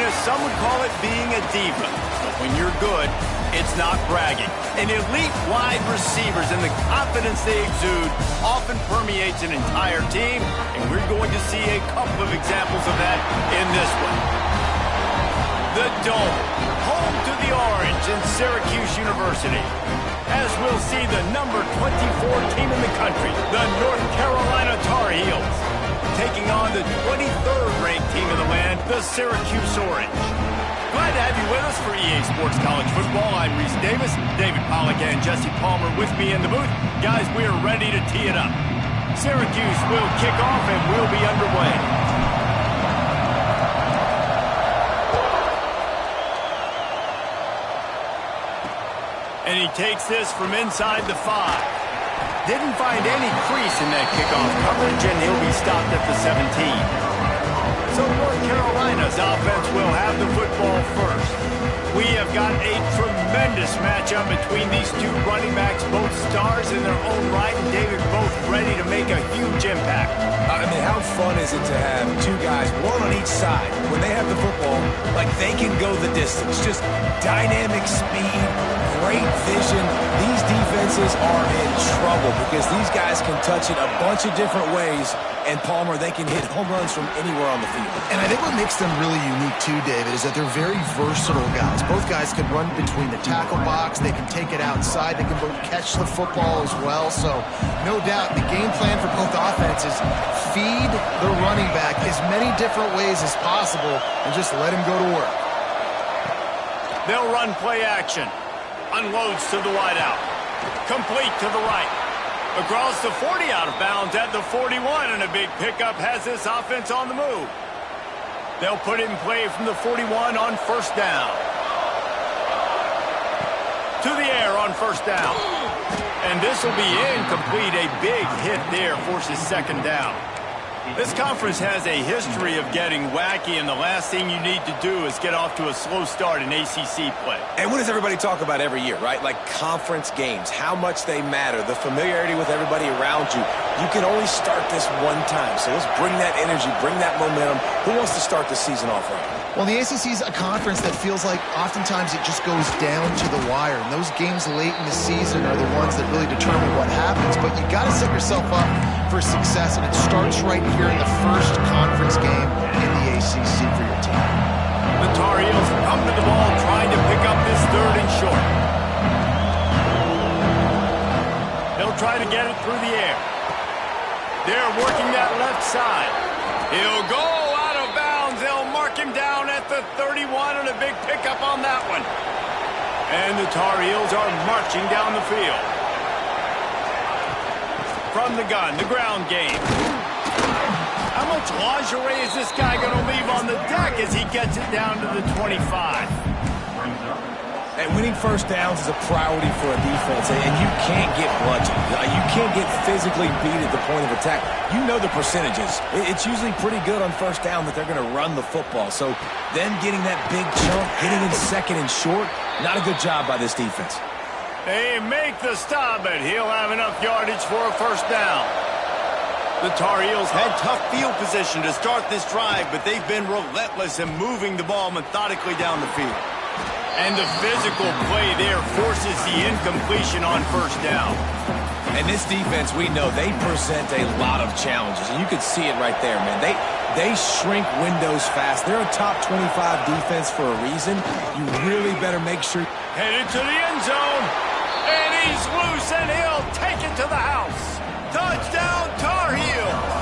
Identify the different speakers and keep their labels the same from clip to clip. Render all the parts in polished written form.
Speaker 1: this, some would call it being a diva. But when you're good, it's not bragging. And elite wide receivers and the confidence they exude often permeates an entire team, and we're going to see a couple of examples of that in this one. The Dome, home to the Orange in Syracuse University. As we'll see the number 24 team in the country, the North Carolina Tar Heels, taking on the 23rd ranked team in the land, the Syracuse Orange. Glad to have you with us for EA Sports College Football. I'm Reese Davis, David Pollack and Jesse Palmer with me in the booth. Guys, we are ready to tee it up. Syracuse will kick off and we'll be underway. And he takes this from inside the 5. Didn't find any crease in that kickoff coverage, and he'll be stopped at the 17. So North Carolina's offense will have the football first. We have got a tremendous matchup between these two running backs, both stars in their own right, and David, both ready to make a huge impact.
Speaker 2: I mean, how fun is it to have two guys, one on each side, when they have the football, like they can go the distance. Just dynamic speed, great vision. These defenses are in trouble because these guys can touch it a bunch of different ways, and Palmer, they can hit home runs from anywhere on the field.
Speaker 3: And I think what makes them really unique too, David, is that they're very versatile guys. Both guys can run between the tackle box, they can take it outside, they can both catch the football as well. So no doubt the game plan for both offenses, feed the running back as many different ways as possible and just let him go to work.
Speaker 1: They'll run play action. Unloads to the wideout. Complete to the right. Across the 40, out of bounds at the 41, and a big pickup has this offense on the move. They'll put it in play from the 41 on first down. To the air on first down. And this will be incomplete. A big hit there forces second down. This conference has a history of getting wacky, and the last thing you need to do is get off to a slow start in ACC play.
Speaker 2: And what does everybody talk about every year, right? Like conference games, how much they matter, the familiarity with everybody around you. You can only start this one time, so let's bring that energy, bring that momentum. Who wants to start the season off right?
Speaker 3: Well, the ACC is a conference that feels like oftentimes it just goes down to the wire, and those games late in the season are the ones that really determine what happens. But you got to set yourself up for success, and it starts right here in the first conference game in the ACC for your team.
Speaker 1: The Tar Heels come to the ball trying to pick up this third and short. They'll try to get it through the air. They're working that left side. He'll go out of bounds. They'll mark him down at the 31, and a big pickup on that one. And the Tar Heels are marching down the field. From the gun, the ground game. How much lingerie is this guy going to leave on the deck as he gets it down to the 25?
Speaker 2: And winning first downs is a priority for a defense, and you can't get bludgeoned. You can't get physically beat at the point of attack. You know the percentages. It's usually pretty good on first down that they're going to run the football. So them getting that big chunk, hitting in second and short, not a good job by this defense.
Speaker 1: They make the stop, but he'll have enough yardage for a first down. The Tar Heels had tough field position to start this drive, but they've been relentless in moving the ball methodically down the field. And the physical play there forces the incompletion on first down.
Speaker 2: And this defense, we know, they present a lot of challenges. And you can see it right there, man. They shrink windows fast. They're a top 25 defense for a reason. You really better make sure.
Speaker 1: Headed to the end zone. And he's loose, and he'll take it to the house. Touchdown, Tar Heels.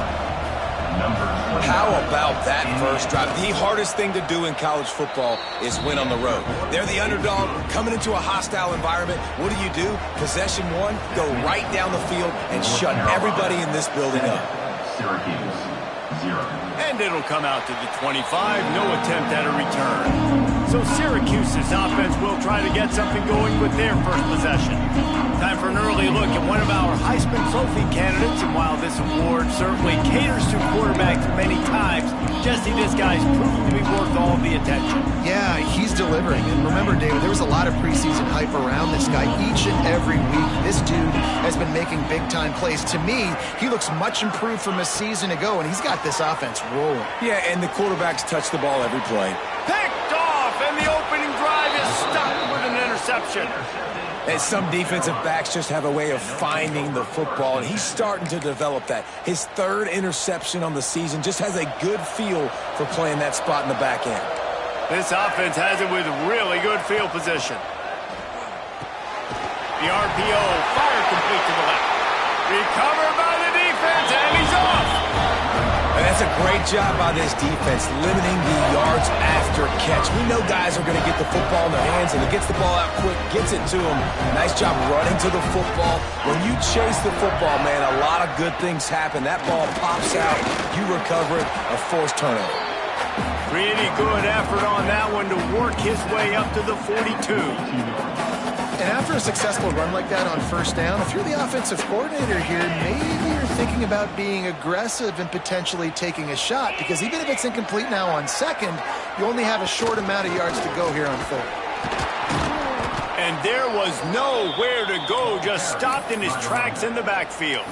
Speaker 2: How about that first drive? The hardest thing to do in college football is win on the road. They're the underdog coming into a hostile environment. What do? Possession one, go right down the field and shut everybody in this building up.
Speaker 4: Syracuse, 0.
Speaker 1: And it'll come out to the 25. No attempt at a return. So Syracuse's offense will try to get something going with their first possession. Time for an early look at one of our Heisman Trophy candidates. And while this award certainly caters to quarterbacks many times, Jesse, this guy's proving to be worth all the attention.
Speaker 3: Yeah, he's delivering. And remember, David, there was a lot of preseason hype around this guy each and every week. This dude has been making big-time plays. To me, he looks much improved from a season ago, and he's got this offense rolling.
Speaker 2: Yeah, and the quarterbacks touch the ball every play.
Speaker 1: Picked off, and the opening drive is stopped with an interception.
Speaker 2: And some defensive backs just have a way of finding the football, and he's starting to develop that. His third interception on the season, just has a good feel for playing that spot in the back end.
Speaker 1: This offense has it with really good field position. The RPO, fire complete to the left. Recovered by the defense, and he's off.
Speaker 2: And that's a great job by this defense, limiting the yards after catch. We know guys are going to get the football in their hands, and he gets the ball out quick, gets it to them. Nice job running to the football. When you chase the football, man, a lot of good things happen. That ball pops out, you recover it, a forced turnover.
Speaker 1: Pretty good effort on that one to work his way up to the 42.
Speaker 3: And after a successful run like that on first down, if you're the offensive coordinator here, maybe you're thinking about being aggressive and potentially taking a shot, because even if it's incomplete now on second, you only have a short amount of yards to go here on third.
Speaker 1: And there was nowhere to go, just stopped in his tracks in the backfield.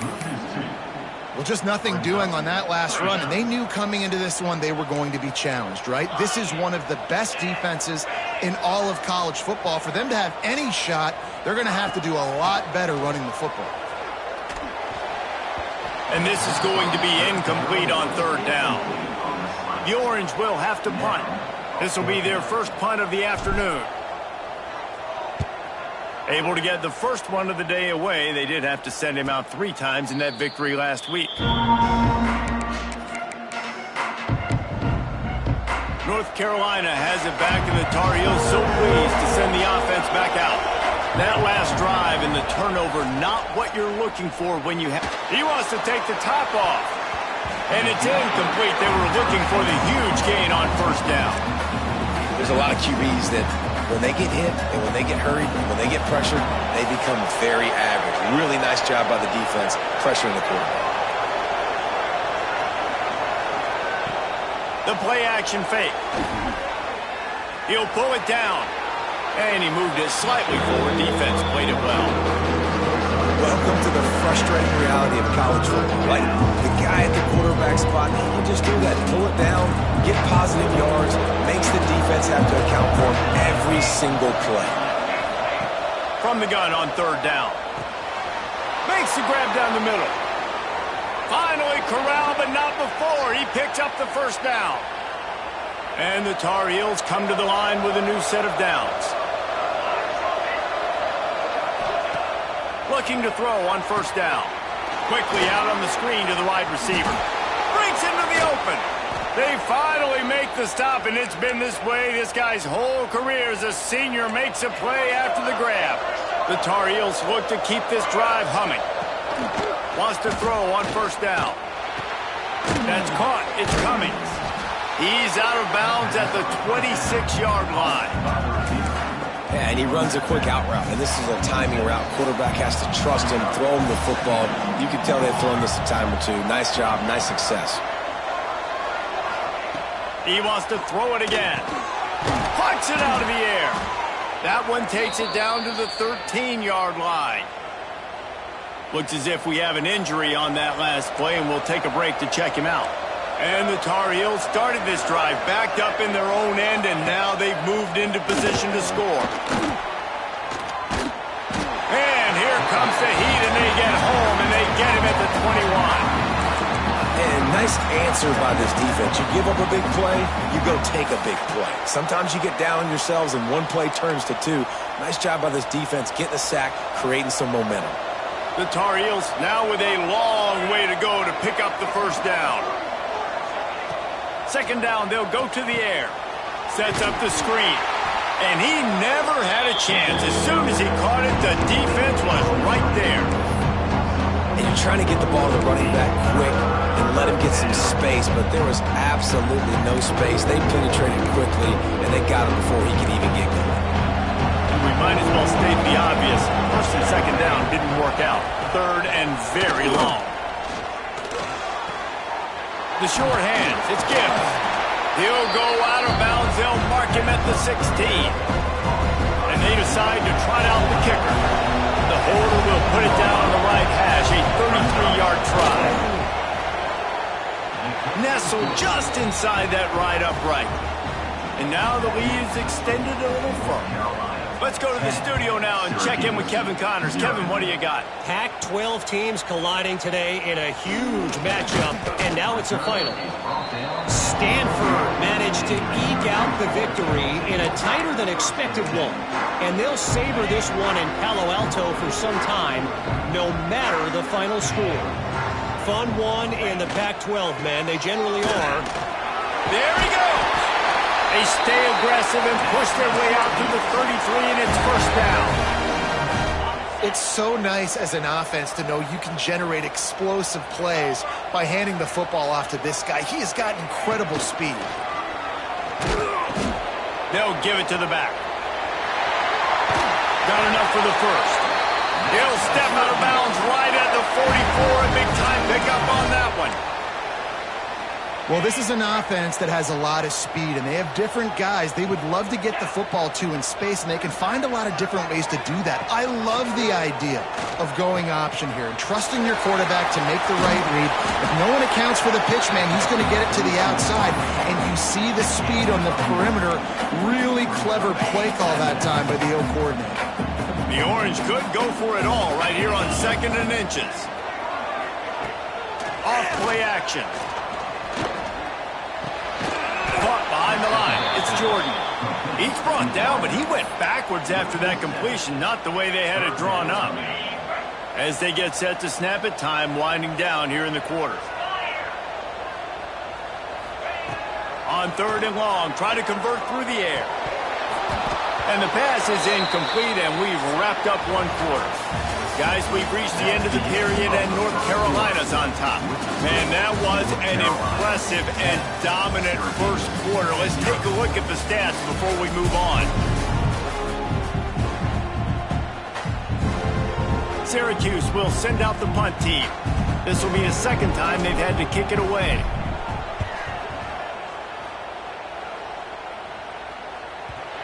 Speaker 3: Well, just nothing doing on that last run, and they knew coming into this one they were going to be challenged, right? This is one of the best defenses in all of college football. For them to have any shot, they're going to have to do a lot better running the football.
Speaker 1: And this is going to be incomplete on third down. The Orange will have to punt. This will be their first punt of the afternoon. Able to get the first one of the day away. They did have to send him out 3 times in that victory last week. North Carolina has it back, and the Tar Heels so pleased to send the offense back out. That last drive and the turnover, not what you're looking for when you have... He wants to take the top off. And it's incomplete. They were looking for the huge gain on first down.
Speaker 2: There's a lot of QBs that when they get hit and when they get hurried and when they get pressured, they become very average. Really nice job by the defense pressuring the quarterback.
Speaker 1: The play action fake. He'll pull it down. And he moved it slightly forward. Defense played it well.
Speaker 2: Welcome to the frustrating reality of college football. Like the guy at the quarterback spot, he can just do that. Pull it down, get positive yards, makes the defense have to account for every single play.
Speaker 1: From the gun on third down. Makes the grab down the middle. Finally corralled, but not before. He picks up the first down. And the Tar Heels come to the line with a new set of downs. Looking to throw on first down. Quickly out on the screen to the wide receiver. Breaks into the open. They finally make the stop, and it's been this way this guy's whole career as a senior. Makes a play after the grab. The Tar Heels look to keep this drive humming. Wants to throw on first down. That's caught. It's Cummings. He's out of bounds at the 26-yard line.
Speaker 2: Yeah, and he runs a quick out route, and this is a timing route. Quarterback has to trust him, throw him the football. You can tell they've thrown this a time or two. Nice job, nice success.
Speaker 1: He wants to throw it again. Puts it out of the air. That one takes it down to the 13-yard line. Looks as if we have an injury on that last play, and we'll take a break to check him out. And the Tar Heels started this drive backed up in their own end, and now they've moved into position to score. And here comes the heat, and they get home, and they get him at the 21.
Speaker 2: And nice answer by this defense. You give up a big play, you go take a big play. Sometimes you get down on yourselves, and one play turns to 2. Nice job by this defense, getting a sack, creating some momentum.
Speaker 1: The Tar Heels now with a long way to go to pick up the first down. Second down, they'll go to the air. Sets up the screen. And he never had a chance. As soon as he caught it, the defense was right there.
Speaker 2: And you're trying to get the ball to the running back quick and let him get some space, but there was absolutely no space. They penetrated quickly, and they got him before he could even get going.
Speaker 1: We might as well state the obvious. First and second down didn't work out. Third and very long. The short hands. It's Gibbs. He'll go out of bounds. They'll mark him at the 16. And they decide to trot out the kicker. The holder will put it down on the right hash. A 33-yard try. Nestled just inside that right upright. And now the lead is extended a little further. Let's go to the studio now and check in with Kevin Connors. Kevin, what do you got?
Speaker 5: Pac-12 teams colliding today in a huge matchup, and now it's a final. Stanford managed to eke out the victory in a tighter-than-expected one, and they'll savor this one in Palo Alto for some time, no matter the final score. Fun one in the Pac-12, man. They generally are.
Speaker 1: There he goes. They stay aggressive and push their way out to the 33, and it's first down.
Speaker 3: It's so nice as an offense to know you can generate explosive plays by handing the football off to this guy. He has got incredible speed.
Speaker 1: They'll give it to the back. Got enough for the first. He'll step out of bounds right at the 44. A big-time pickup on that one.
Speaker 3: Well, this is an offense that has a lot of speed, and they have different guys they would love to get the football to in space, and they can find a lot of different ways to do that. I love the idea of going option here and trusting your quarterback to make the right read. If no one accounts for the pitch man, he's going to get it to the outside, and you see the speed on the perimeter. Really clever play call that time by the O coordinator.
Speaker 1: The Orange could go for it all right here on 2nd and inches. Off play action. Caught behind the line. It's Jordan. He's brought down, but he went backwards after that completion, not the way they had it drawn up. As they get set to snap it, time winding down here in the quarter. On 3rd and long, try to convert through the air. And the pass is incomplete, and we've wrapped up one quarter. Guys, we've reached the end of the period, and North Carolina's on top. Man, that was an impressive and dominant first quarter. Let's take a look at the stats before we move on. Syracuse will send out the punt team. This will be the second time they've had to kick it away.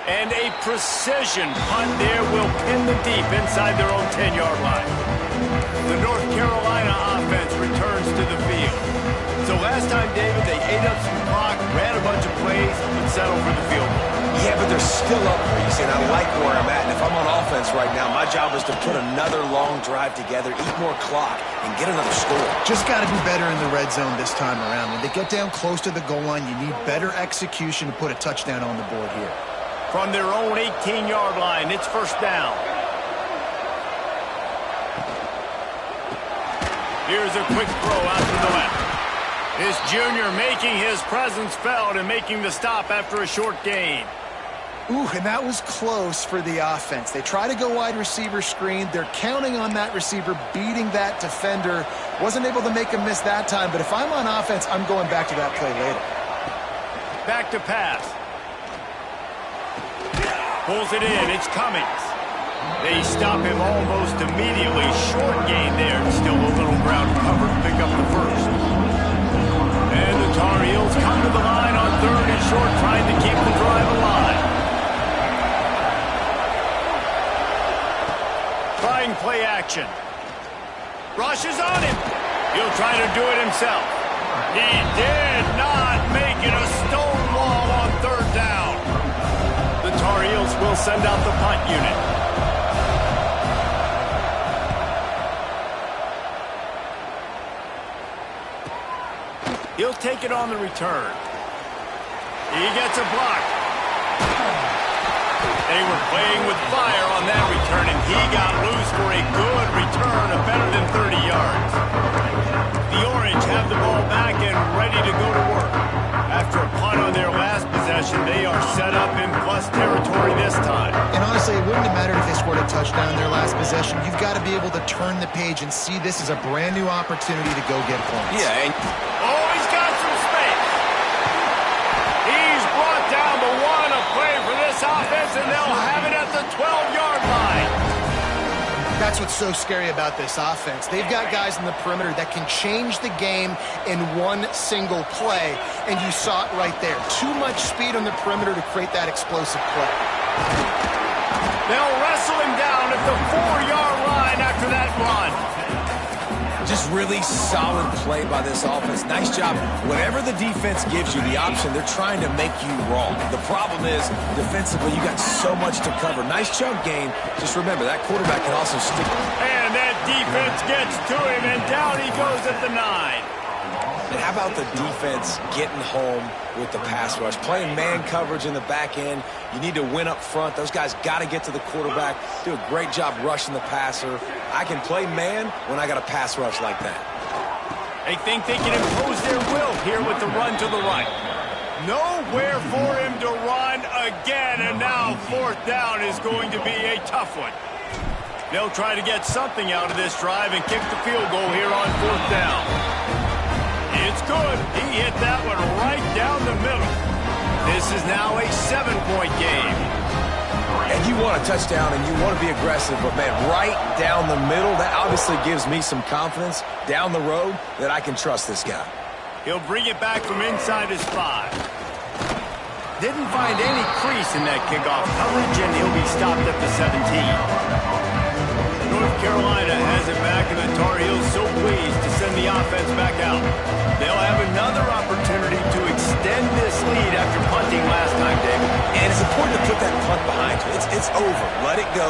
Speaker 1: And a precision punt there will pin them deep inside their own 10-yard line. The North Carolina offense returns to the field. So last time, David, they ate up some clock, ran a bunch of plays, and settled for the field goal.
Speaker 2: Yeah, but they're still up, Reese, and I like where I'm at. And if I'm on offense right now, my job is to put another long drive together, eat more clock, and get another score.
Speaker 3: Just got to be better in the red zone this time around. When they get down close to the goal line, you need better execution to put a touchdown on the board here.
Speaker 1: From their own 18-yard line, it's first down. Here's a quick throw out to the left. This junior making his presence felt and making the stop after a short gain.
Speaker 3: Ooh, and that was close for the offense. They try to go wide receiver screen. They're counting on that receiver beating that defender. Wasn't able to make a miss that time, but if I'm on offense, I'm going back to that play later.
Speaker 1: Back to pass. Pulls it in. It's Cummings. They stop him almost immediately. Short gain there. Still a little ground covered. Pick up the first. And the Tar Heels come to the line on 3rd and short, trying to keep the drive alive. Trying play action. Rushes on him. He'll try to do it himself. He did not make it a stonewall on 3rd down. The Tar Heels will send out the punt unit. He'll take it on the return. He gets a block. They were playing with fire on that return, and he got loose for a good return of better than 30 yards. The Orange have the ball back and ready to go to work. After a punt on their last possession, they are set up in plus territory this time.
Speaker 3: And honestly, it wouldn't have mattered if they scored a touchdown in their last possession. You've got to be able to turn the page and see this as a brand new opportunity to go get points.
Speaker 1: Yeah, and oh, he's got some space. He's brought down the one of play for this offense, and they'll have it at the 12-yard line.
Speaker 3: That's what's so scary about this offense. They've got guys in the perimeter that can change the game in one single play, and you saw it right there. Too much speed on the perimeter to create that explosive play.
Speaker 1: They'll wrestle him down at the 4-yard line after that run.
Speaker 2: Just really solid play by this offense. Nice job. Whatever the defense gives you, the option, they're trying to make you wrong. The problem is, defensively, you got so much to cover. Nice chunk gain. Just remember, that quarterback can also stick.
Speaker 1: And that defense gets to him, and down he goes at the 9.
Speaker 2: And how about the defense getting home with the pass rush? Playing man coverage in the back end. You need to win up front. Those guys got to get to the quarterback. Do a great job rushing the passer. I can play man when I got a pass rush like that.
Speaker 1: They think they can impose their will here with the run to the right. Nowhere for him to run again, and now 4th down is going to be a tough one. They'll try to get something out of this drive and kick the field goal here on 4th down. It's good. He hit that one right down the middle. This is now a 7-point game.
Speaker 2: And you want a touchdown and you want to be aggressive, but, man, right down the middle, that obviously gives me some confidence down the road that I can trust this guy.
Speaker 1: He'll bring it back from inside his 5. Didn't find any crease in that kickoff coverage, and he'll be stopped at the 17. North Carolina has it back, and the Tar Heels so pleased to send the offense back out. They'll have another opportunity to extend this lead after punting last time, David.
Speaker 2: And it's important to put that punt behind you. It's over. Let it go.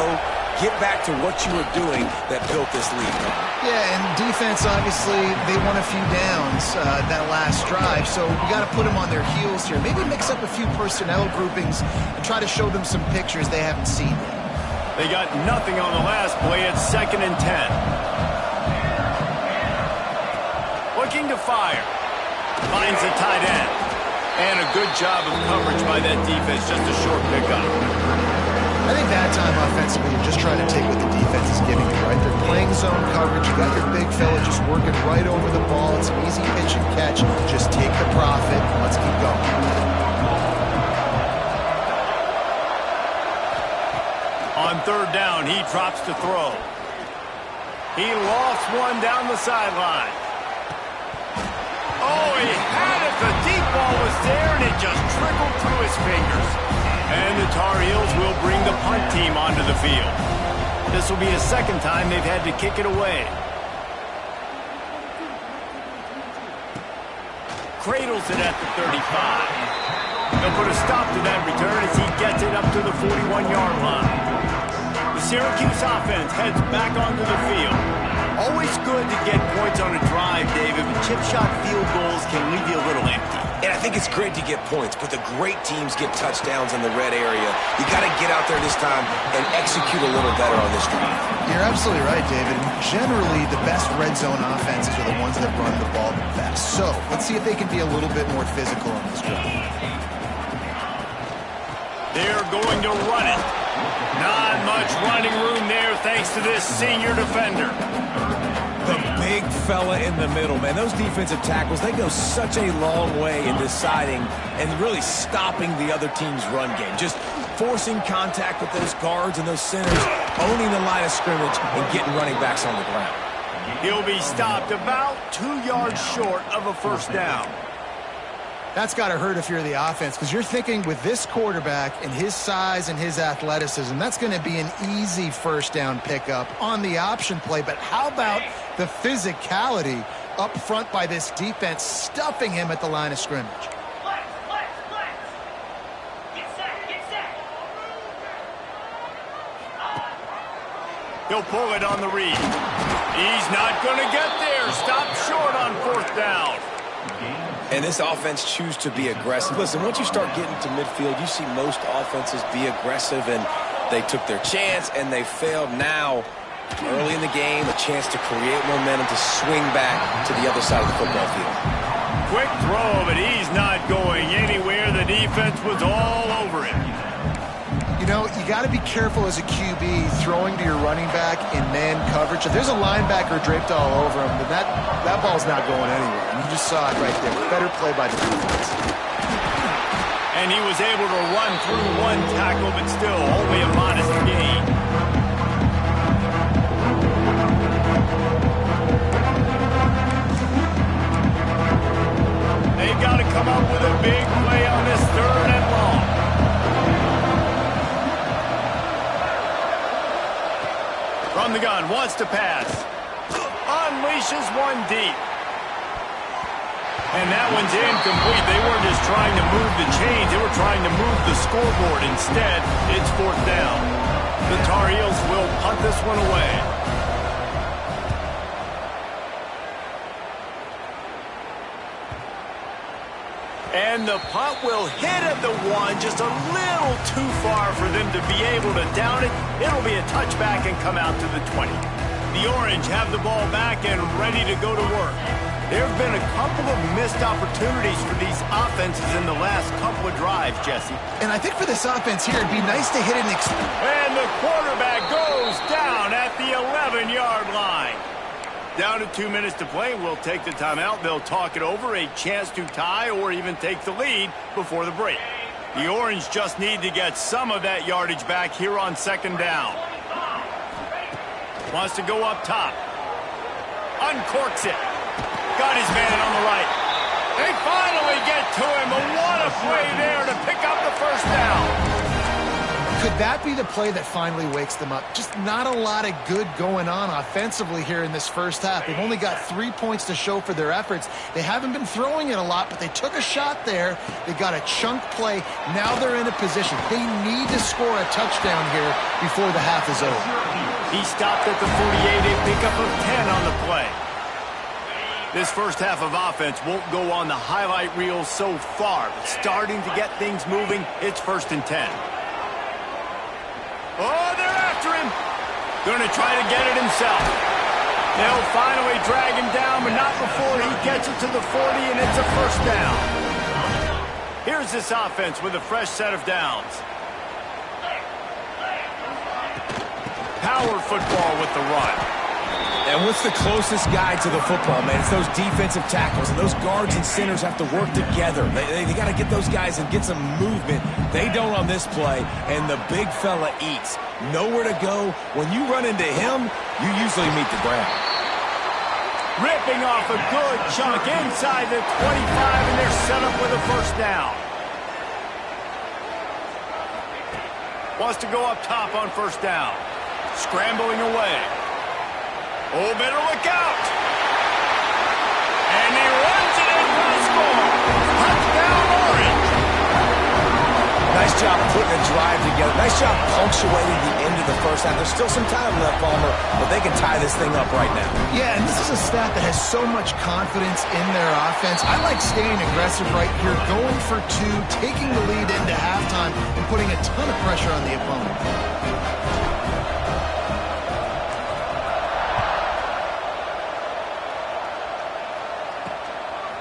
Speaker 2: Get back to what you were doing that built this lead.
Speaker 3: Yeah, and defense, obviously, they won a few downs that last drive, so we got to put them on their heels here. Maybe mix up a few personnel groupings and try to show them some pictures they haven't seen yet.
Speaker 1: They got nothing on the last play. It's 2nd and 10. Looking to fire. Finds a tight end. And a good job of coverage by that defense. Just a short pickup.
Speaker 3: I think that time offensively, you're just trying to take what the defense is giving you, right? They're playing zone coverage. You got your big fella just working right over the ball. It's an easy pitch and catch. Just take the profit. Let's keep going.
Speaker 1: On 3rd down, he drops to throw. He lost one down the sideline. Oh, he had it. The deep ball was there, and it just trickled through his fingers. And the Tar Heels will bring the punt team onto the field. This will be the 2nd time they've had to kick it away. Cradles it at the 35. They'll put a stop to that return as he gets it up to the 41-yard line. The Syracuse offense heads back onto the field. Always good to get points on a drive, David, but chip shot field goals can leave you a little empty.
Speaker 2: And I think it's great to get points, but the great teams get touchdowns in the red area. You got to get out there this time and execute a little better on this drive.
Speaker 3: You're absolutely right, David. Generally, the best red zone offenses are the ones that run the ball the best. So let's see if they can be a little bit more physical on this drive.
Speaker 1: They're going to run it. Not much running room there thanks to this senior defender.
Speaker 2: The big fella in the middle, man. Those defensive tackles, they go such a long way in deciding and really stopping the other team's run game. Just forcing contact with those guards and those centers, owning the line of scrimmage, and getting running backs on the ground.
Speaker 1: He'll be stopped about 2 yards short of a 1st down.
Speaker 3: That's got to hurt if you're the offense, because you're thinking with this quarterback and his size and his athleticism, that's going to be an easy 1st down pickup on the option play. But how about the physicality up front by this defense, stuffing him at the line of scrimmage?
Speaker 1: He'll pull it on the read. He's not going to get there. Stopped short on 4th down.
Speaker 2: And this offense choose to be aggressive. Listen, once you start getting to midfield, you see most offenses be aggressive, and they took their chance, and they failed. Now, early in the game, a chance to create momentum to swing back to the other side of the football field.
Speaker 1: Quick throw, but he's not going anywhere. The defense was all over him.
Speaker 3: You know, you got to be careful as a QB throwing to your running back in man coverage. If there's a linebacker draped all over him, then that ball's not going anywhere. And you just saw it right there. Better play by the defense.
Speaker 1: And he was able to run through one tackle, but still only a modest gain. come up with a big play on this 3rd and long. From the gun, wants to pass. Unleashes one deep. And that one's incomplete. They weren't just trying to move the chains. They were trying to move the scoreboard. Instead, it's 4th down. The Tar Heels will punt this one away. And the punt will hit at the 1, just a little too far for them to be able to down it. It'll be a touchback and come out to the 20. The Orange have the ball back and ready to go to work. There have been a couple of missed opportunities for these offenses in the last couple of drives, Jesse.
Speaker 3: And I think for this offense here, it'd be nice to hit an
Speaker 1: And the quarterback goes down at the 11-yard line. Down to 2 minutes to play. We'll take the timeout. They'll talk it over, a chance to tie or even take the lead before the break. The Orange just need to get some of that yardage back here on 2nd down. Wants to go up top. Uncorks it. Got his man on the right. They finally get to him. But what a play there to pick up the 1st down.
Speaker 3: Could that be the play that finally wakes them up? Just not a lot of good going on offensively here in this 1st half. They've only got 3 points to show for their efforts. They haven't been throwing it a lot, but they took a shot there. They got a chunk play. Now they're in a position. They need to score a touchdown here before the half is over.
Speaker 1: He stopped at the 48, a pickup of 10 on the play. This 1st half of offense won't go on the highlight reel so far, but starting to get things moving, it's 1st and 10. Oh, they're after him. Going to try to get it himself. They'll finally drag him down, but not before he gets it to the 40, and it's a 1st down. Here's this offense with a fresh set of downs. Power football with the run.
Speaker 2: And what's the closest guy to the football, man? It's those defensive tackles, and those guards and centers have to work together. They got to get those guys and get some movement. They don't on this play, and the big fella eats. Nowhere to go. When you run into him, you usually meet the ground.
Speaker 1: Ripping off a good chunk inside the 25, and they're set up with a 1st down. Wants to go up top on 1st down. Scrambling away. Oh, better look out. And he runs it in for the score. Touchdown, Orange.
Speaker 2: Nice job putting a drive together. Nice job punctuating the end of the 1st half. There's still some time left, Palmer, but they can tie this thing up right now.
Speaker 3: Yeah, and this is a staff that has so much confidence in their offense. I like staying aggressive right here, going for 2, taking the lead into halftime, and putting a ton of pressure on the opponent.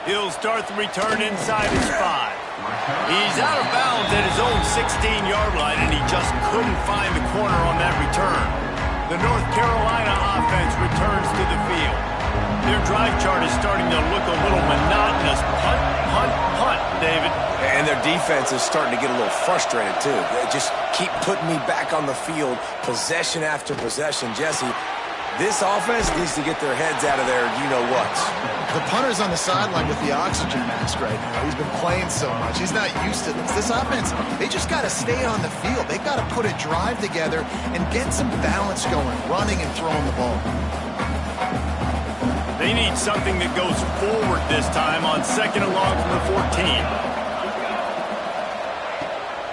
Speaker 1: He'll start the return inside his 5. He's out of bounds at his own 16-yard line, and he just couldn't find the corner on that return. The North Carolina offense returns to the field. Their drive chart is starting to look a little monotonous. Punt, punt, punt, David.
Speaker 2: And their defense is starting to get a little frustrated, too. They just keep putting me back on the field, possession after possession. Jesse, this offense needs to get their heads out of their you-know-whats.
Speaker 3: The punter's on the sideline with the oxygen mask right now. He's been playing so much. He's not used to this. This offense, they just got to stay on the field. They've got to put a drive together and get some balance going, running and throwing the ball.
Speaker 1: They need something that goes forward this time on 2nd and long from the 14.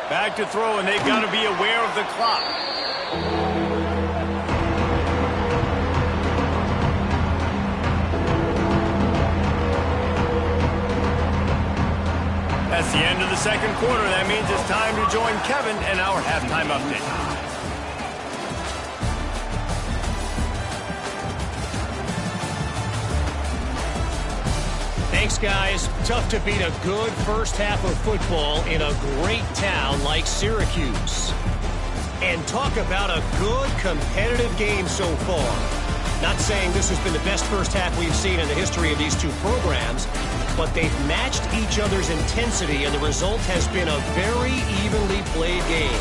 Speaker 1: Back to throw, and they've got to be aware of the clock. That's the end of the 2nd quarter. That means it's time to join Kevin and our halftime update.
Speaker 5: Thanks, guys. Tough to beat a good 1st half of football in a great town like Syracuse. And talk about a good competitive game so far. Not saying this has been the best 1st half we've seen in the history of these 2 programs, but they've matched each other's intensity, and the result has been a very evenly played game.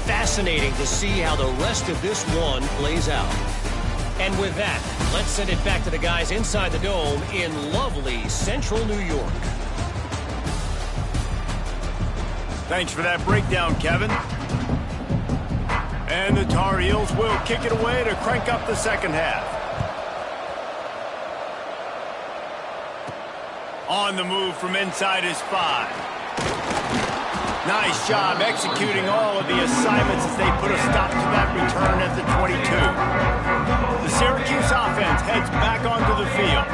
Speaker 5: Fascinating to see how the rest of this one plays out. And with that, let's send it back to the guys inside the Dome in lovely central New York.
Speaker 1: Thanks for that breakdown, Kevin. And the Tar Heels will kick it away to crank up the second half. On the move from inside his 5. Nice job executing all of the assignments as they put a stop to that return at the 22. The Syracuse offense heads back onto the field.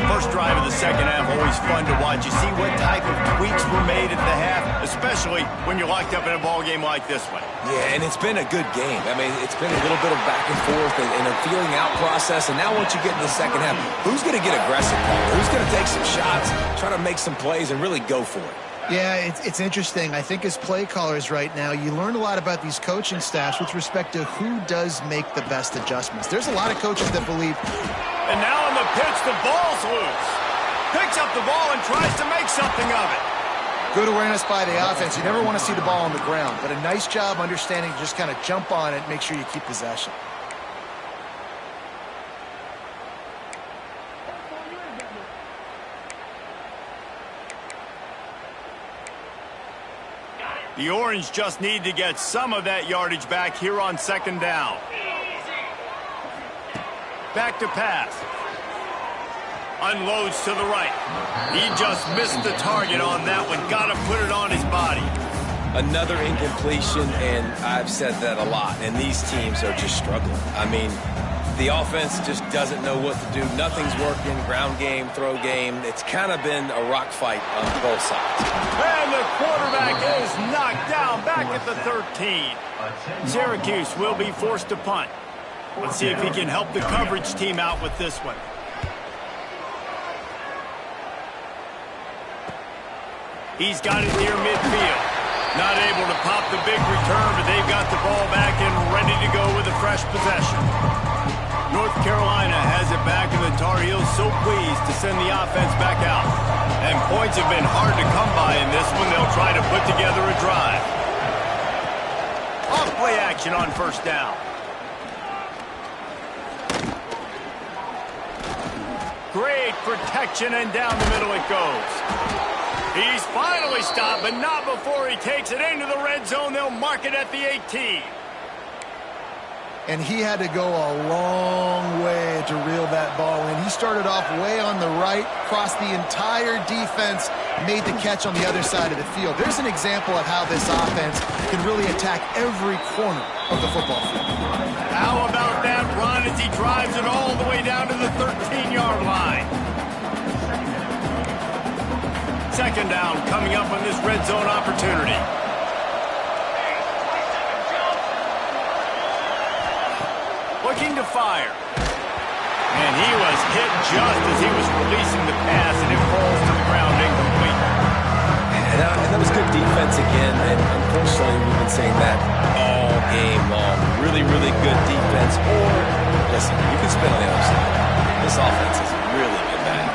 Speaker 1: First drive of the second half, always fun to watch. You see what type of tweaks were made at the half, especially when you're locked up in a ball game like this one.
Speaker 2: Yeah, and it's been a good game. I mean, it's been a little bit of back and forth and a feeling out process. And now once you get in the second half, who's going to get aggressive, Paul? Who's going to take some shots, try to make some plays, and really go for it?
Speaker 3: Yeah, it's interesting. I think as play callers right now, you learn a lot about these coaching staffs with respect to who does make the best adjustments. There's a lot of coaches that believe.
Speaker 1: And now on the pitch, the ball's loose. Picks up the ball and tries to make something of it.
Speaker 3: Good awareness by the offense. You never want to see the ball on the ground, but a nice job understanding to just kind of jump on it, make sure you keep possession.
Speaker 1: The Orange just need to get some of that yardage back here on second down. Back to pass. Unloads to the right. He just missed the target on that one. Got to put it on his body.
Speaker 2: Another incompletion, and I've said that a lot, and these teams are just struggling. I mean, the offense just doesn't know what to do. Nothing's working. Ground game, throw game. It's kind of been a rock fight on both sides.
Speaker 1: And the quarterback is knocked down back at the 13. Syracuse will be forced to punt. Let's see if he can help the coverage team out with this one. He's got it near midfield. Not able to pop the big return, but they've got the ball back and ready to go with a fresh possession. North Carolina has it back, and the Tar Heels so pleased to send the offense back out. And points have been hard to come by in this one. They'll try to put together a drive. Off play action on first down. Great protection, and down the middle it goes. He's finally stopped, but not before he takes it into the red zone. They'll mark it at the 18.
Speaker 3: And he had to go a long way to reel that ball in. He started off way on the right, crossed the entire defense, made the catch on the other side of the field. There's an example of how this offense can really attack every corner of the football field.
Speaker 1: How about that run as he drives it all the way down to the 13-yard line? Second down coming up on this red zone opportunity. Looking to fire. And he was hit just as he was releasing the pass, and it falls to the ground incomplete.
Speaker 2: And that was good defense again, and unfortunately we've been saying that all game long. Really, really good defense. Or, listen, you can spin on the other side. This offense has really been bad.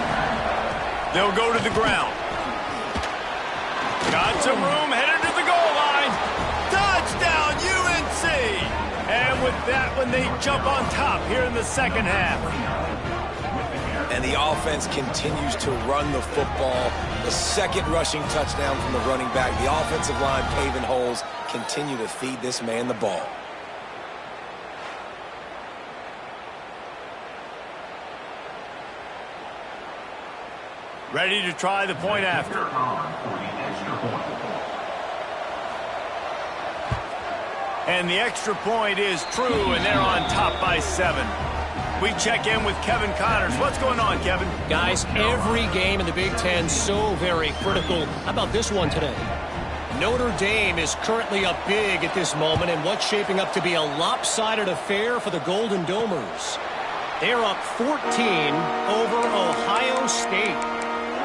Speaker 1: They'll go to the ground. Got some room, headed to the goal line. Touchdown, UNC! And with that one, they jump on top here in the second half.
Speaker 2: And the offense continues to run the football. The second rushing touchdown from the running back. The offensive line paving holes. Continue to feed this man the ball.
Speaker 1: Ready to try the point after. And the extra point is true, and they're on top by 7. We check in with Kevin Connors. What's going on, Kevin?
Speaker 5: Guys, every game in the Big Ten so very critical. How about this one today? Notre Dame is currently up big at this moment in what's shaping up to be a lopsided affair for the Golden Domers. They're up 14 over Ohio State.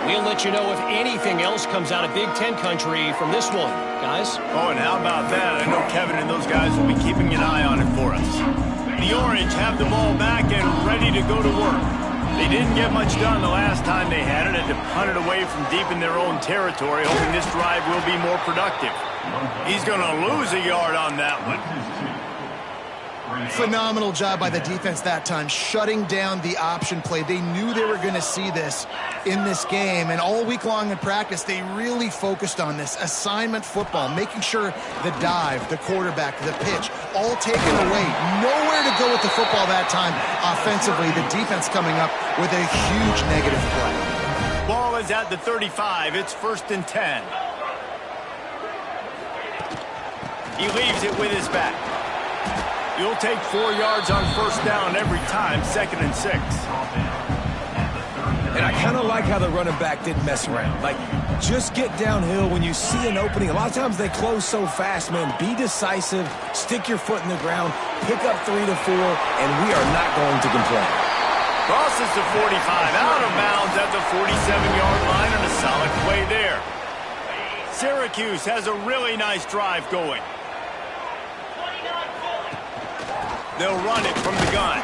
Speaker 5: We'll let you know if anything else comes out of Big Ten country from this one, guys.
Speaker 1: Oh, and how about that? I know Kevin and those guys will be keeping an eye on it for us. The Orange have the ball back and ready to go to work. They didn't get much done the last time they had it. Had to punt it away from deep in their own territory, hoping this drive will be more productive. He's going to lose a yard on that one.
Speaker 3: Phenomenal job by the defense that time, shutting down the option play. They knew they were going to see this in this game, and all week long in practice, they really focused on this assignment football, making sure the dive, the quarterback, the pitch, all taken away. Nowhere to go with the football that time offensively. The defense coming up with a huge negative play.
Speaker 1: Ball is at the 35. It's 1st and 10. He leaves it with his back. You'll take 4 yards on 1st down every time, 2nd and 6.
Speaker 2: And I kind of like how the running back didn't mess around. Like, just get downhill when you see an opening. A lot of times they close so fast, man. Be decisive, stick your foot in the ground, pick up 3 to 4, and we are not going to complain.
Speaker 1: Crosses the 45, out of bounds at the 47-yard line, and a solid play there. Syracuse has a really nice drive going. They'll run it from the gun.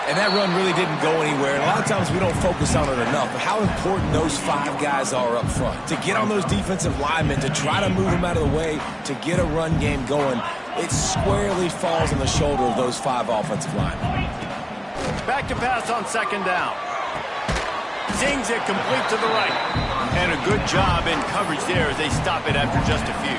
Speaker 2: And that run really didn't go anywhere. And a lot of times we don't focus on it enough, but how important those 5 guys are up front. To get on those defensive linemen, to try to move them out of the way, to get a run game going, it squarely falls on the shoulder of those 5 offensive linemen.
Speaker 1: Back to pass on 2nd down. Zings it complete to the right. And a good job in coverage there as they stop it after just a few.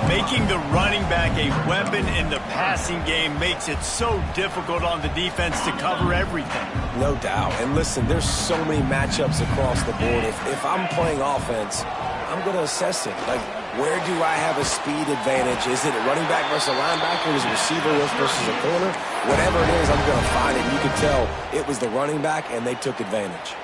Speaker 1: Making the running back a weapon in the passing game makes it so difficult on the defense to cover everything.
Speaker 2: No doubt. And listen, there's so many matchups across the board. If I'm playing offense, I'm going to assess it. Like, where do I have a speed advantage? Is it a running back versus a linebacker? Is it a receiver versus a corner? Whatever it is, I'm going to find it. You can tell it was the running back, and they took advantage.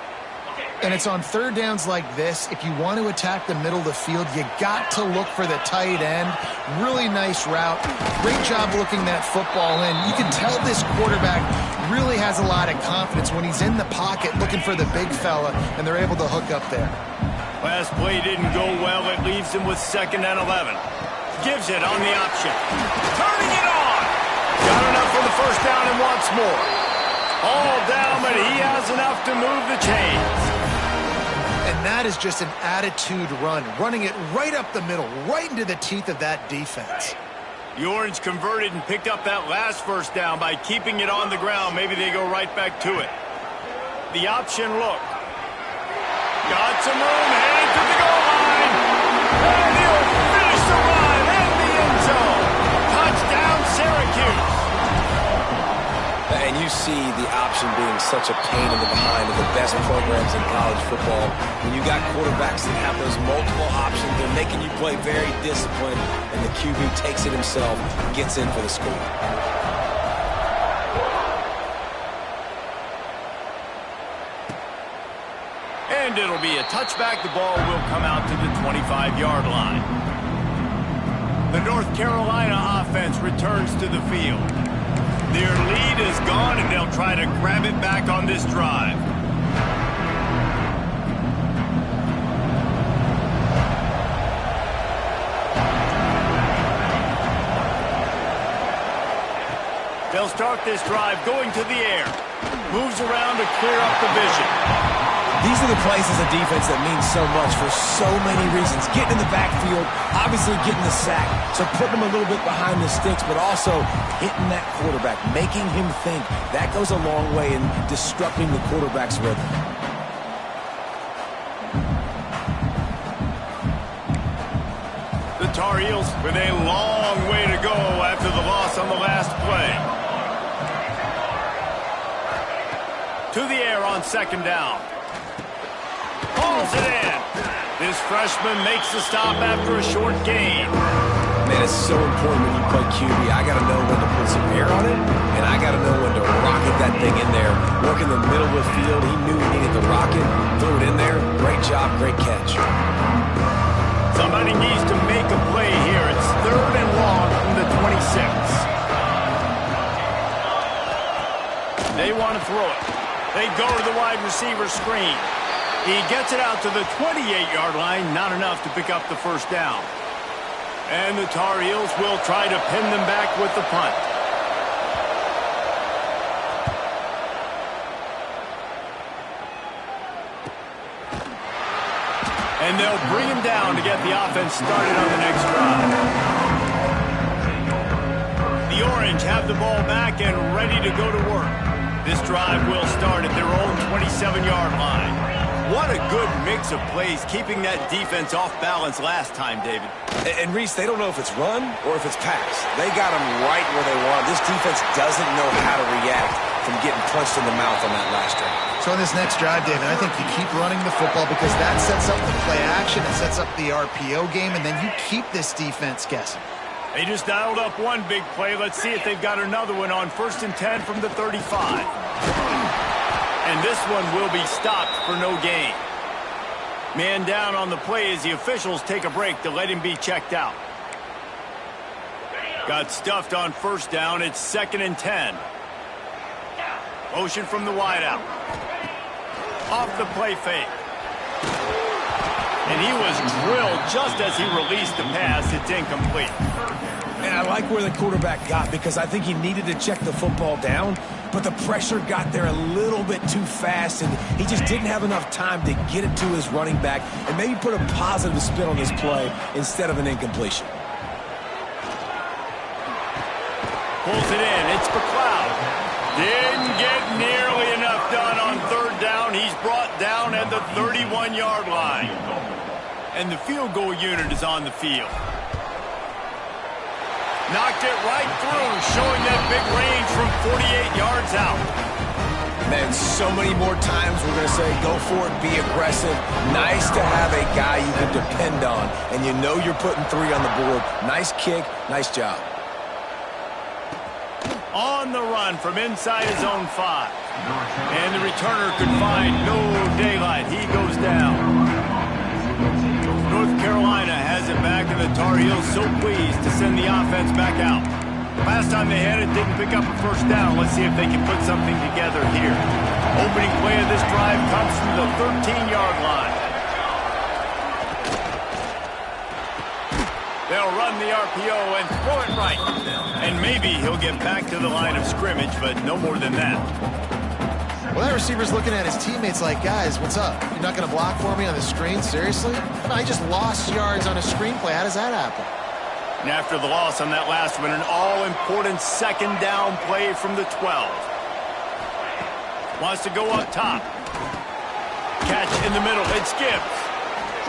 Speaker 3: And it's on 3rd downs like this. If you want to attack the middle of the field, you got to look for the tight end. Really nice route. Great job looking that football in. You can tell this quarterback really has a lot of confidence when he's in the pocket looking for the big fella, and they're able to hook up there.
Speaker 1: Last play didn't go well. It leaves him with 2nd and 11. Gives it on the option. Turning it on. Got enough for the 1st down and wants more. All down, but he has enough to move the chains.
Speaker 3: And that is just an attitude run, running it right up the middle, right into the teeth of that defense.
Speaker 1: The Orange converted and picked up that last 1st down by keeping it on the ground. Maybe they go right back to it. The option look. Got some room, headed to the goal line. And he'll finish the run in the end zone. Touchdown, Syracuse.
Speaker 2: And you see the option being such a pain in the behind of the best programs in college football. When you got quarterbacks that have those multiple options, they're making you play very disciplined, and the QB takes it himself, gets in for the score.
Speaker 1: And it'll be a touchback. The ball will come out to the 25-yard line. The North Carolina offense returns to the field. Their lead is gone, and they'll try to grab it back on this drive. They'll start this drive going to the air. Moves around to clear up the vision.
Speaker 2: These are the plays as a defense that mean so much for so many reasons. Getting in the backfield, obviously getting the sack, so putting him a little bit behind the sticks, but also hitting that quarterback, making him think. That goes a long way in disrupting the quarterback's rhythm.
Speaker 1: The Tar Heels with a long way to go after the loss on the last play. To the air on 2nd down. Hauls it in. This freshman makes the stop after a short gain.
Speaker 2: Man, it's so important when you play QB. I got to know when to put some air on it, and I got to know when to rocket that thing in there. Work in the middle of the field. He knew he needed to rocket. Threw it in there. Great job, great catch.
Speaker 1: Somebody needs to make a play here. It's 3rd and long from the 26. They want to throw it. They go to the wide receiver screen. He gets it out to the 28-yard line. Not enough to pick up the 1st down. And the Tar Heels will try to pin them back with the punt. And they'll bring him down to get the offense started on the next drive. The Orange the ball back and ready to go to work. This drive will start at their own 27-yard line. What a good mix of plays, keeping that defense off balance last time, David.
Speaker 2: And Reese, they don't know if it's run or if it's pass. They got them right where they want. This defense doesn't know how to react from getting punched in the mouth on that last drive.
Speaker 3: So in this next drive, David, I think you keep running the football because that sets up the play action, it sets up the RPO game, and then you keep this defense guessing.
Speaker 1: They just dialed up one big play. Let's see if they've got another one on 1st and 10 from the 35. And this one will be stopped for no gain. Man down on the play as the officials take a break to let him be checked out. Got stuffed on 1st down. It's 2nd and 10. Motion from the wideout. Off the play fake. And he was drilled just as he released the pass. It's incomplete.
Speaker 2: And I like where the quarterback got because I think he needed to check the football down, but the pressure got there a little bit too fast, and he just didn't have enough time to get it to his running back and maybe put a positive spin on this play instead of an incompletion.
Speaker 1: Pulls it in. It's McLeod. Didn't get nearly enough done on 3rd down. He's brought down at the 31-yard line. And the field goal unit is on the field. Knocked it right through, showing that big range from 48 yards out.
Speaker 2: Man, so many more times we're going to say, go for it, be aggressive. Nice to have a guy you can depend on, and you know you're putting 3 on the board. Nice kick, nice job.
Speaker 1: On the run from inside his own 5. And the returner could find no daylight. He goes down. North Carolina has it back, and the Tar Heels so pleased to send the offense back out. Last time they had it, didn't pick up a 1st down. Let's see if they can put something together here. Opening play of this drive comes from the 13-yard line. They'll run the RPO and throw it right. And maybe he'll get back to the line of scrimmage, but no more than that.
Speaker 3: Well, that receiver's looking at his teammates like, guys, what's up? You're not going to block for me on the screen? Seriously? I just lost yards on a screenplay. How does that happen?
Speaker 1: And after the loss on that last one, an all-important 2nd down play from the 12. Wants to go up top. Catch in the middle. It's Gibbs.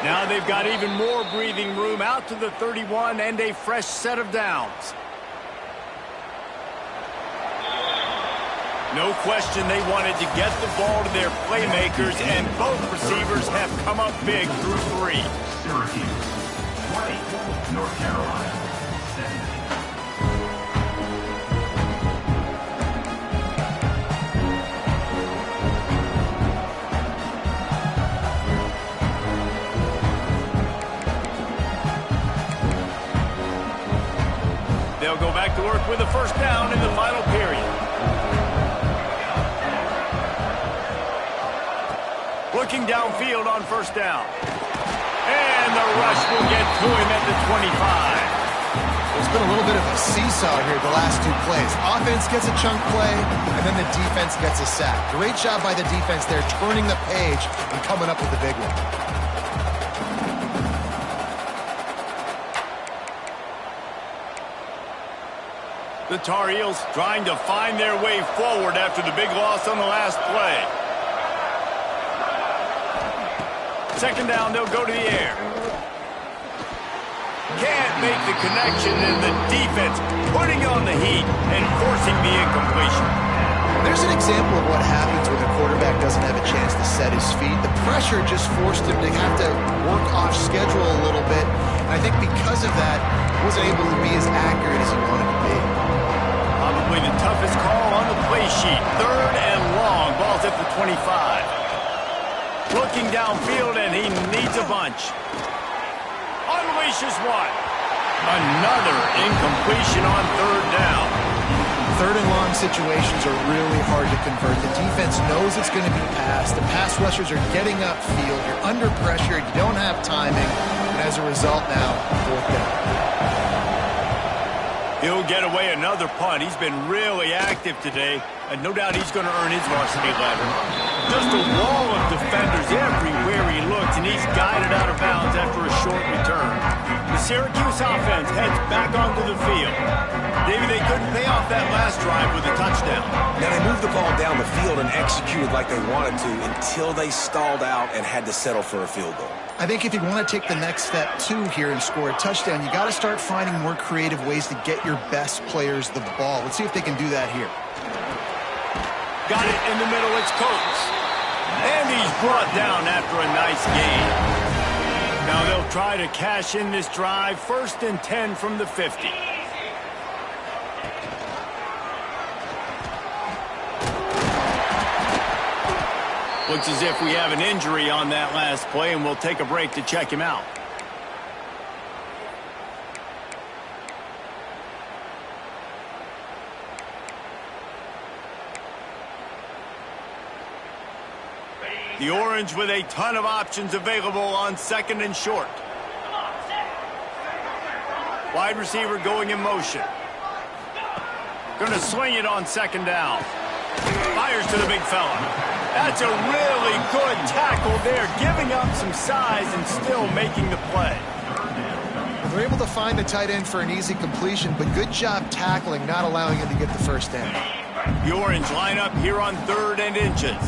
Speaker 1: Now they've got even more breathing room out to the 31 and a fresh set of downs. No question they wanted to get the ball to their playmakers, and both receivers have come up big through 3.
Speaker 4: Syracuse, 20, North Carolina, 7.
Speaker 1: They'll go back to work with a 1st down in the final period. Looking downfield on 1st down. And the rush will get to him at the 25.
Speaker 3: There's been a little bit of a seesaw here the last 2 plays. Offense gets a chunk play, and then the defense gets a sack. Great job by the defense there, turning the page and coming up with the big one.
Speaker 1: The Tar Heels trying to find their way forward after the big loss on the last play. 2nd down, they'll go to the air. Can't make the connection, and the defense putting on the heat and forcing the incompletion.
Speaker 3: There's an example of what happens when the quarterback doesn't have a chance to set his feet. The pressure just forced him to have to work off schedule a little bit. And I think because of that, he wasn't able to be as accurate as he wanted to be.
Speaker 1: Probably the toughest call on the play sheet. 3rd and long. Ball's at the 25. Looking downfield, and he needs a bunch. Unleashes one. Another incompletion on 3rd down.
Speaker 3: 3rd and long situations are really hard to convert. The defense knows it's going to be passed. The pass rushers are getting upfield. You're under pressure. You don't have timing. And as a result now, 4th down.
Speaker 1: He'll get away another punt. He's been really active today, and no doubt he's going to earn his varsity letter. Just a wall of defenders everywhere he looks, and he's guided out of bounds after a short return. The Syracuse offense heads back onto the field. David, they couldn't pay off that last drive with a touchdown.
Speaker 2: Now, they moved the ball down the field and executed like they wanted to until they stalled out and had to settle for a field goal.
Speaker 3: I think if you want to take the next step, too, here and score a touchdown, you got to start finding more creative ways to get your best players the ball. Let's see if they can do that here.
Speaker 1: Got it in the middle. It's Coates. And he's brought down after a nice gain. Now they'll try to cash in this drive. 1st and 10 from the 50. Looks as if we have an injury on that last play, and we'll take a break to check him out. The Orange with a ton of options available on 2nd and short. Wide receiver going in motion. Going to swing it on 2nd down. Fires to the big fella. That's a really good tackle there, giving up some size and still making the play.
Speaker 3: They're able to find the tight end for an easy completion, but good job tackling, not allowing him to get the first down.
Speaker 1: The Orange line up here on 3rd and inches.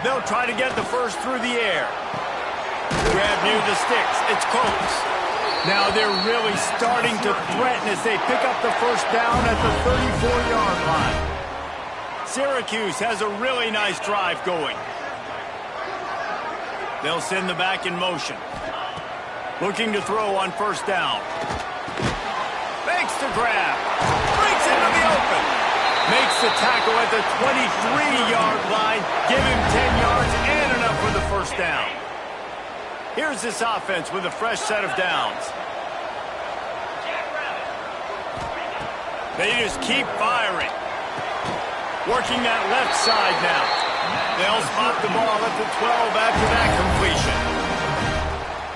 Speaker 1: They'll try to get the first through the air. Grab near the sticks. It's Coates. Now they're really starting to threaten as they pick up the first down at the 34-yard line. Syracuse has a really nice drive going. They'll send the back in motion. Looking to throw on 1st down. Makes the grab. Breaks into the open. Makes the tackle at the 23-yard line. Give him 10 yards and enough for the first down. Here's this offense with a fresh set of downs. They just keep firing. Working that left side now. They'll spot the ball at the 12 after that completion.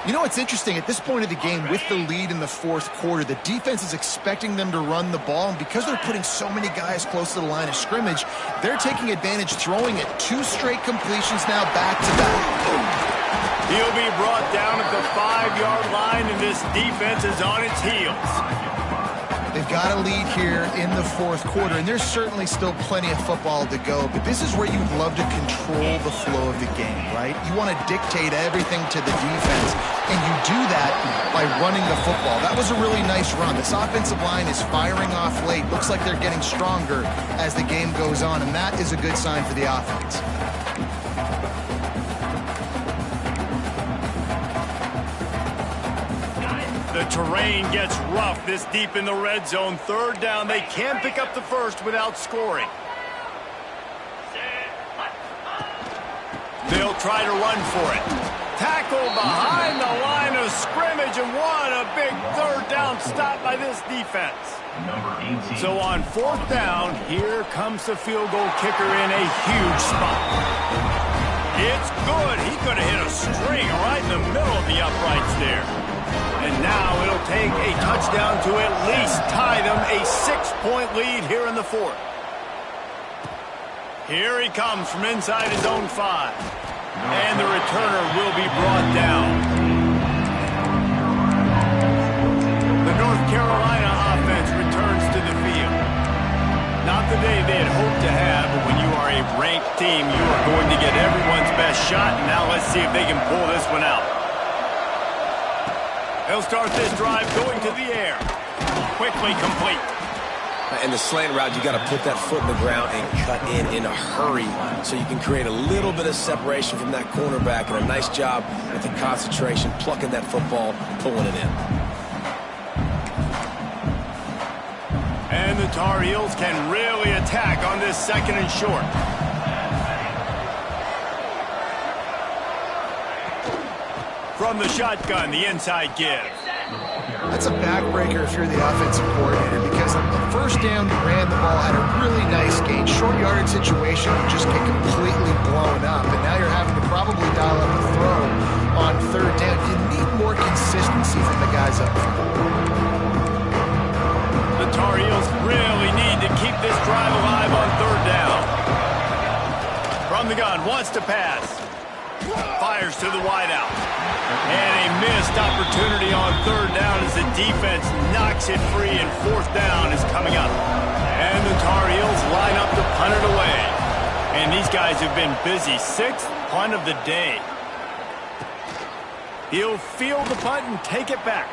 Speaker 3: You know what's interesting? At this point of the game, with the lead in the 4th quarter, the defense is expecting them to run the ball, and because they're putting so many guys close to the line of scrimmage, they're taking advantage, throwing it 2 straight completions now back-to-back.
Speaker 1: He'll be brought down at the 5-yard line, and this defense is on its heels.
Speaker 3: They've got a lead here in the 4th quarter, and there's certainly still plenty of football to go, but this is where you'd love to control the flow of the game, right? You want to dictate everything to the defense, and you do that by running the football. That was a really nice run. This offensive line is firing off late. Looks like they're getting stronger as the game goes on, and that is a good sign for the offense.
Speaker 1: The terrain gets rough this deep in the red zone. 3rd down. They can pick up the first without scoring. They'll try to run for it. Tackle behind the line of scrimmage, and what a big 3rd down stop by this defense. So on 4th down, here comes the field goal kicker in a huge spot. It's good. He could have hit a string right in the middle of the uprights there. And now it'll take a touchdown to at least tie them a 6-point lead here in the 4th. Here he comes from inside his own 5. And the returner will be brought down. The North Carolina offense returns to the field. Not the day they had hoped to have, but when you are a ranked team, you are going to get everyone's best shot. And now let's see if they can pull this one out. They'll start this drive going to the air. Quickly complete.
Speaker 2: And the slant route, you got to put that foot in the ground and cut in a hurry so you can create a little bit of separation from that cornerback, and a nice job with the concentration, plucking that football, pulling it in.
Speaker 1: And the Tar Heels can really attack on this 2nd and short. From the shotgun, the inside give.
Speaker 3: That's a backbreaker if you're the offensive coordinator, because on the 1st down, you ran the ball, had a really nice gain. Short yardage situation, you just get completely blown up, and now you're having to probably dial up a throw on 3rd down. You need more consistency from the guys up front.
Speaker 1: The Tar Heels really need to keep this drive alive on 3rd down. From the gun, wants to pass. Fires to the wideout. And a missed opportunity on 3rd down as the defense knocks it free, and fourth down is coming up. And the Tar Heels line up to punt it away. And these guys have been busy. Sixth punt of the day. He'll field the punt and take it back.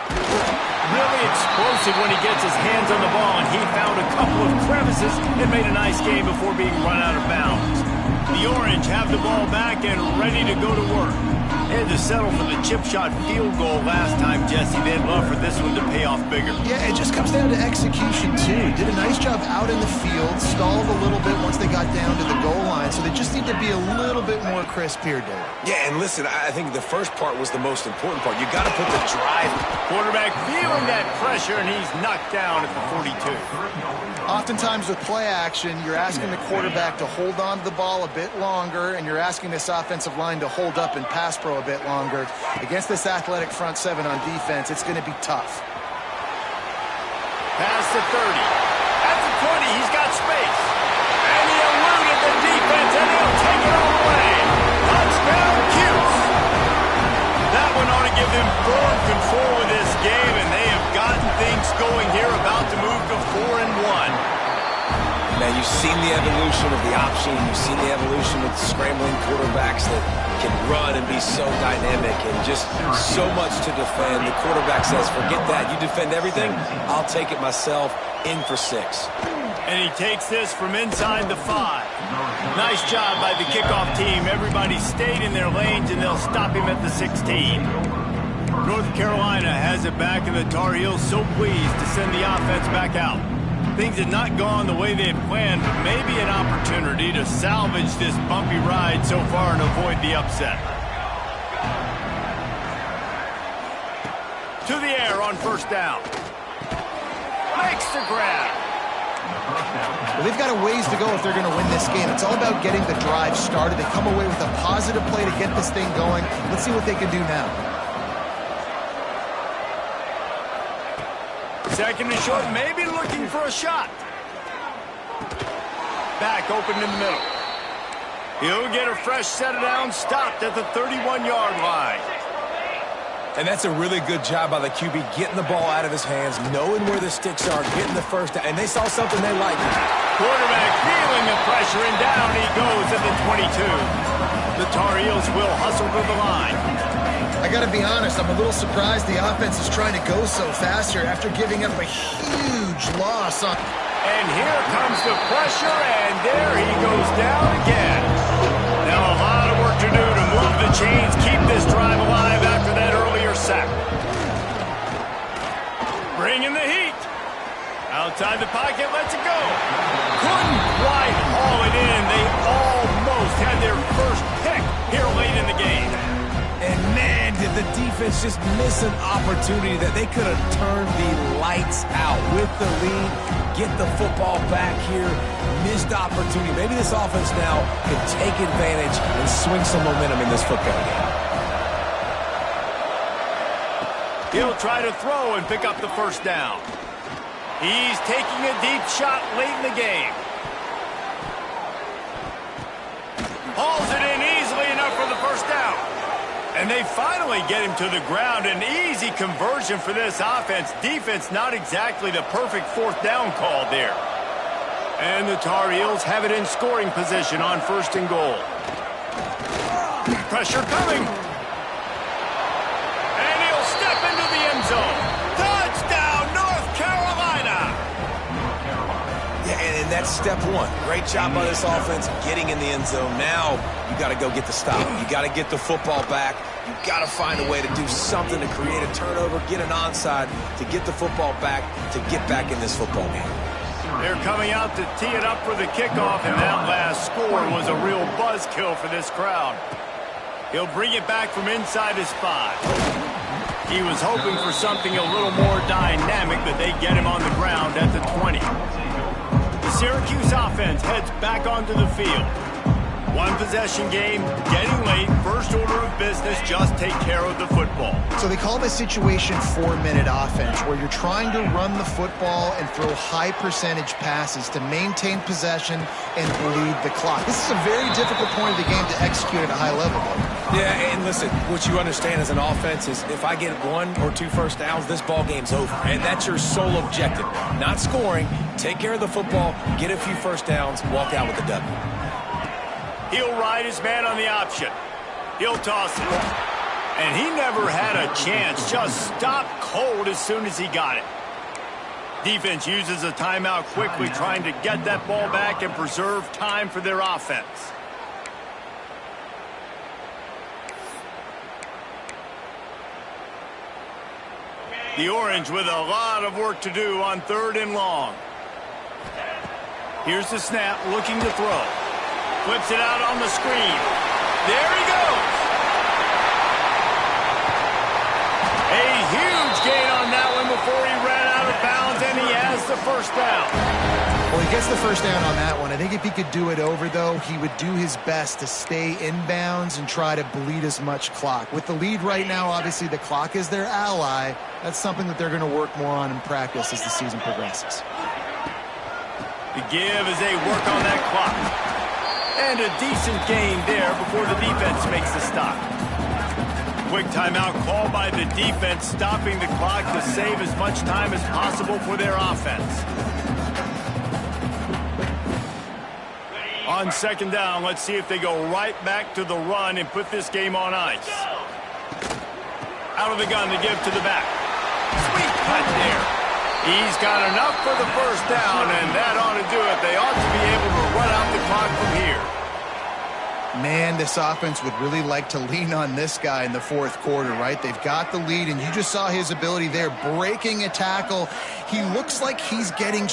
Speaker 1: Really explosive when he gets his hands on the ball, and he found a couple of crevices and made a nice game before being run out of bounds. The Orange have the ball back and ready to go to work. They had to settle for the chip shot field goal last time, Jesse. They'd love for this one to pay off bigger.
Speaker 3: Yeah, it just comes down to execution, too. Did a nice job out in the field, stalled a little bit once they got down to the goal line, so they just need to be a little bit more crisp here, Dave.
Speaker 2: Yeah, and listen, I think the first part was the most important part. You got to put the drive.
Speaker 1: Quarterback feeling that pressure, and he's knocked down at the 42.
Speaker 3: Oftentimes with play action, you're asking the quarterback to hold on to the ball a bit longer, and you're asking this offensive line to hold up and pass pro a bit longer. Against this athletic front seven on defense, it's going to be tough.
Speaker 1: Pass to 30. At the 20, he's got space. And he eluded the defense, and he'll take it all the way. Touchdown, CUSE. That one ought to give them firm control of this game, and they have gotten things going here, about to move to 4-1.
Speaker 2: Now, you've seen the evolution of the option. You've seen the evolution of scrambling quarterbacks that can run and be so dynamic and just so much to defend. The quarterback says, forget that. You defend everything, I'll take it myself. In for 6.
Speaker 1: And he takes this from inside the 5. Nice job by the kickoff team. Everybody stayed in their lanes, and they'll stop him at the 16. North Carolina has it back, and the Tar Heels so pleased to send the offense back out. Things had not gone the way they had planned, but maybe an opportunity to salvage this bumpy ride so far and avoid the upset. To the air on first down. Makes the grab.
Speaker 3: Well, they've got a ways to go if they're going to win this game. It's all about getting the drive started. They come away with a positive play to get this thing going. Let's see what they can do now.
Speaker 1: Second and short, maybe looking for a shot. Back open in the middle. He'll get a fresh set of downs, stopped at the 31-yard line.
Speaker 2: And that's a really good job by the QB, getting the ball out of his hands, knowing where the sticks are, getting the first down. And they saw something they liked.
Speaker 1: Quarterback feeling the pressure, and down he goes at the 22. The Tar Heels will hustle to the line.
Speaker 3: I got to be honest, I'm a little surprised the offense is trying to go so fast here after giving up a huge loss on.
Speaker 1: And here comes the pressure, and there he goes down again. Now a lot of work to do to move the chains, keep this drive alive after that earlier sack. Bringing the heat. Outside the pocket, lets it go. Couldn't quite haul it in. They almost had their first pick here late in the game.
Speaker 2: And man, did the defense just miss an opportunity that they could have turned the lights out with the lead, get the football back here. Missed opportunity. Maybe this offense now can take advantage and swing some momentum in this football game.
Speaker 1: He'll try to throw and pick up the first down. He's taking a deep shot late in the game. Hauls it in easily enough for the first down. And they finally get him to the ground. An easy conversion for this offense. Defense not exactly the perfect fourth down call there. And the Tar Heels have it in scoring position on first and goal. Pressure coming. And he'll step into the end zone. Touchdown, North Carolina.
Speaker 2: Yeah, and that's step one. Great job by this offense getting in the end zone. Now you got to go get the stop. You got to get the football back. You got to find a way to do something to create a turnover, get an onside, to get the football back, to get back in this football game.
Speaker 1: They're coming out to tee it up for the kickoff, and that last score was a real buzzkill for this crowd. He'll bring it back from inside his 5. He was hoping for something a little more dynamic, but they get him on the ground at the 20. The Syracuse offense heads back onto the field. One possession game, getting late, first order of business, just take care of the football.
Speaker 3: So they call this situation 4-minute offense, where you're trying to run the football and throw high percentage passes to maintain possession and bleed the clock. This is a very difficult point of the game to execute at a high level, though.
Speaker 2: Yeah, and listen, what you understand as an offense is if I get 1 or 2 first downs, this ball game's over. And that's your sole objective. Not scoring, take care of the football, get a few first downs, walk out with a W.
Speaker 1: He'll ride his man on the option. He'll toss it. And he never had a chance. Just stopped cold as soon as he got it. Defense uses a timeout quickly, trying to get that ball back and preserve time for their offense. The Orange with a lot of work to do on 3rd and long. Here's the snap, looking to throw. Flips it out on the screen. There he goes. A huge gain on that one before he ran out of bounds, and he has the first down.
Speaker 3: Well, he gets the first down on that one. I think if he could do it over, though, he would do his best to stay inbounds and try to bleed as much clock. With the lead right now, obviously the clock is their ally. That's something that they're going to work more on in practice as the season progresses.
Speaker 1: The give as they work on that clock. And a decent gain there before the defense makes the stop. Quick timeout call by the defense, stopping the clock to save as much time as possible for their offense. On 2nd down, let's see if they go right back to the run and put this game on ice. Out of the gun to give to the back. Sweet cut there. He's got enough for the first down, and that ought to do it. They ought to be able to run out the clock from here.
Speaker 3: Man, this offense would really like to lean on this guy in the 4th quarter, right? They've got the lead, and you just saw his ability there, breaking a tackle. He looks like he's getting...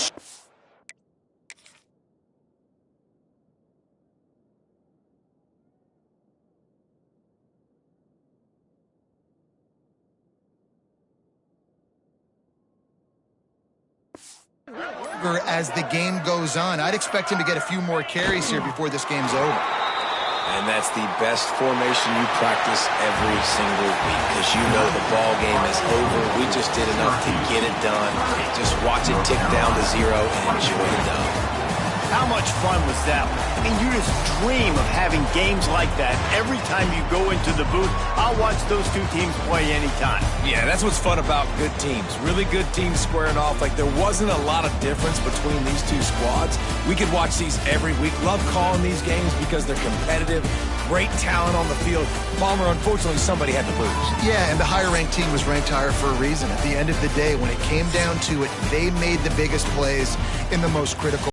Speaker 3: as the game goes on. I'd expect him to get a few more carries here before this game's over.
Speaker 2: And that's the best formation you practice every single week because you know the ball game is over. We just did enough to get it done. Just watch it tick down to 0 and enjoy the dub.
Speaker 1: How much fun was that? And you just dream of having games like that every time you go into the booth. I'll watch those two teams play anytime.
Speaker 2: Yeah, that's what's fun about good teams. Really good teams squaring off. Like, there wasn't a lot of difference between these two squads. We could watch these every week. Love calling these games because they're competitive. Great talent on the field. Palmer, unfortunately, somebody had to lose.
Speaker 3: Yeah, and the higher-ranked team was ranked higher for a reason. At the end of the day, when it came down to it, they made the biggest plays in the most critical